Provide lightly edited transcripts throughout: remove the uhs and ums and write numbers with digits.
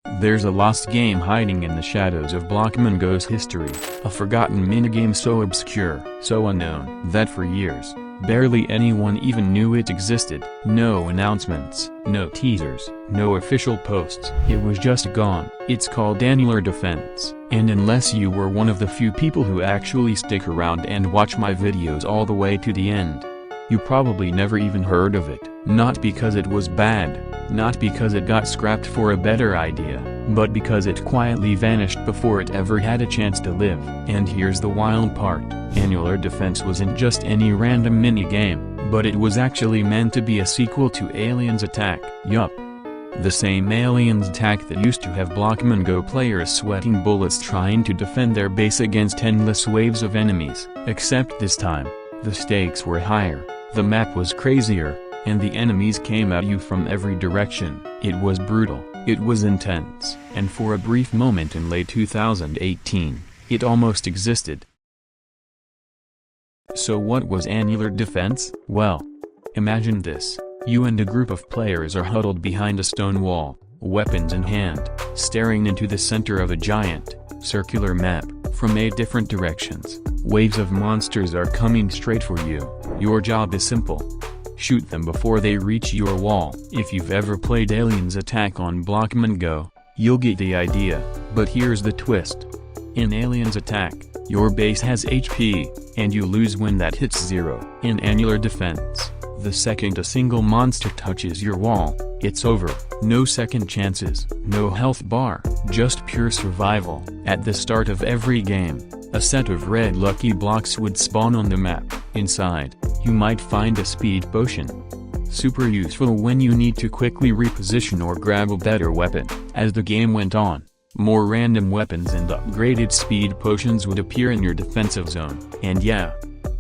There's a lost game hiding in the shadows of Blockman Go's history, a forgotten minigame so obscure, so unknown, that for years, barely anyone even knew it existed. No announcements, no teasers, no official posts. It was just gone. It's called Annular Defense, and unless you were one of the few people who actually stick around and watch my videos all the way to the end, you probably never even heard of it. Not because it was bad, not because it got scrapped for a better idea, but because it quietly vanished before it ever had a chance to live. And here's the wild part. Annular Defense wasn't just any random mini-game, but it was actually meant to be a sequel to Aliens Attack. Yup. The same Aliens Attack that used to have Blockman Go players sweating bullets trying to defend their base against endless waves of enemies. Except this time, the stakes were higher, the map was crazier, and the enemies came at you from every direction. It was brutal, it was intense, and for a brief moment in late 2018, it almost existed. So what was Annular Defense? Well, imagine this. You and a group of players are huddled behind a stone wall, weapons in hand, staring into the center of a giant, circular map. From 8 different directions, waves of monsters are coming straight for you. Your job is simple. Shoot them before they reach your wall. If you've ever played Aliens Attack on Blockman Go, you'll get the idea, but here's the twist. In Aliens Attack, your base has HP, and you lose when that hits 0. In Annular Defense, the second a single monster touches your wall, it's over. No second chances, no health bar, just pure survival. At the start of every game, a set of red lucky blocks would spawn on the map. Inside, you might find a speed potion. Super useful when you need to quickly reposition or grab a better weapon. As the game went on, more random weapons and upgraded speed potions would appear in your defensive zone. And yeah,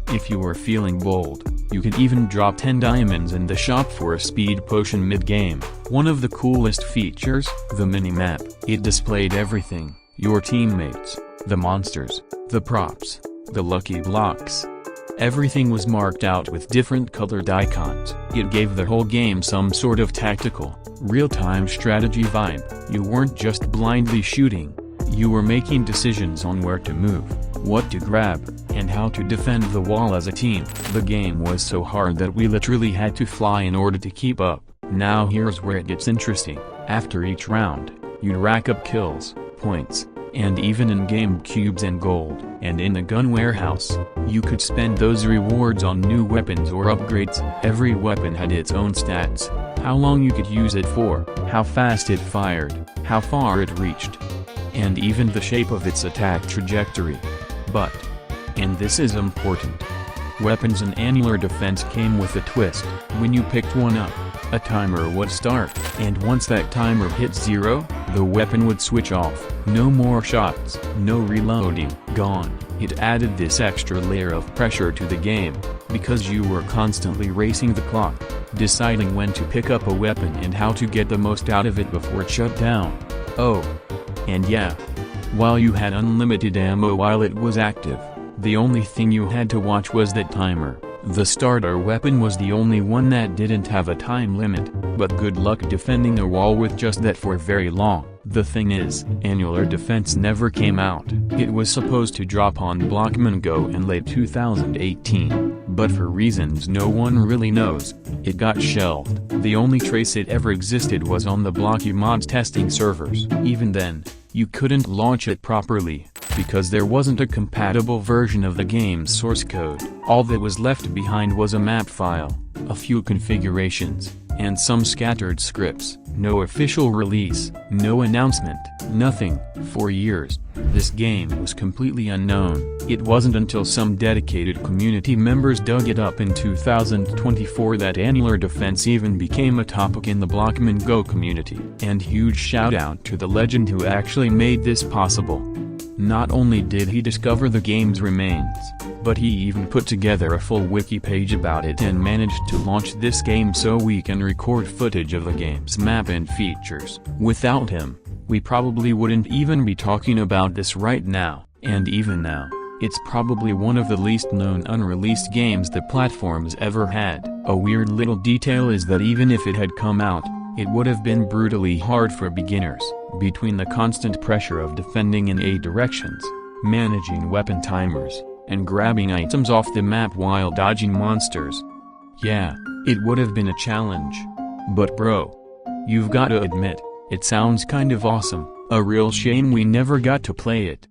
if you were feeling bold, you could even drop 10 diamonds in the shop for a speed potion mid-game. One of the coolest features, the mini-map. It displayed everything: your teammates, the monsters, the props, the lucky blocks. Everything was marked out with different colored icons. It gave the whole game some sort of tactical, real-time strategy vibe. You weren't just blindly shooting, you were making decisions on where to move, what to grab, and how to defend the wall as a team. The game was so hard that we literally had to fly in order to keep up. Now here's where it gets interesting. After each round, you'd rack up kills, points, and even in-game cubes and gold. And in the gun warehouse, you could spend those rewards on new weapons or upgrades. Every weapon had its own stats, how long you could use it for, how fast it fired, how far it reached, and even the shape of its attack trajectory. But, and this is important, weapons in Annular Defense came with a twist. When you picked one up, a timer would start, and once that timer hit 0, the weapon would switch off. No more shots, no reloading, gone. It added this extra layer of pressure to the game, because you were constantly racing the clock, deciding when to pick up a weapon and how to get the most out of it before it shut down. Oh. And yeah, while you had unlimited ammo while it was active, the only thing you had to watch was that timer. The starter weapon was the only one that didn't have a time limit, but good luck defending a wall with just that for very long. The thing is, Annular Defense never came out. It was supposed to drop on Blockman Go in late 2018, but for reasons no one really knows, it got shelved. The only trace it ever existed was on the Blockman testing servers. Even then, you couldn't launch it properly, because there wasn't a compatible version of the game's source code. All that was left behind was a map file, a few configurations, and some scattered scripts. No official release, no announcement, nothing. For years, this game was completely unknown. It wasn't until some dedicated community members dug it up in 2024 that Annular Defense even became a topic in the Blockman Go community. And huge shout out to the legend who actually made this possible. Not only did he discover the game's remains, but he even put together a full wiki page about it and managed to launch this game so we can record footage of the game's map and features. Without him, we probably wouldn't even be talking about this right now. And even now, it's probably one of the least known unreleased games the platform's ever had. A weird little detail is that even if it had come out, It would have been brutally hard for beginners, between the constant pressure of defending in 8 directions, managing weapon timers, and grabbing items off the map while dodging monsters. Yeah, it would have been a challenge. But bro, you've gotta admit, it sounds kind of awesome. A real shame we never got to play it.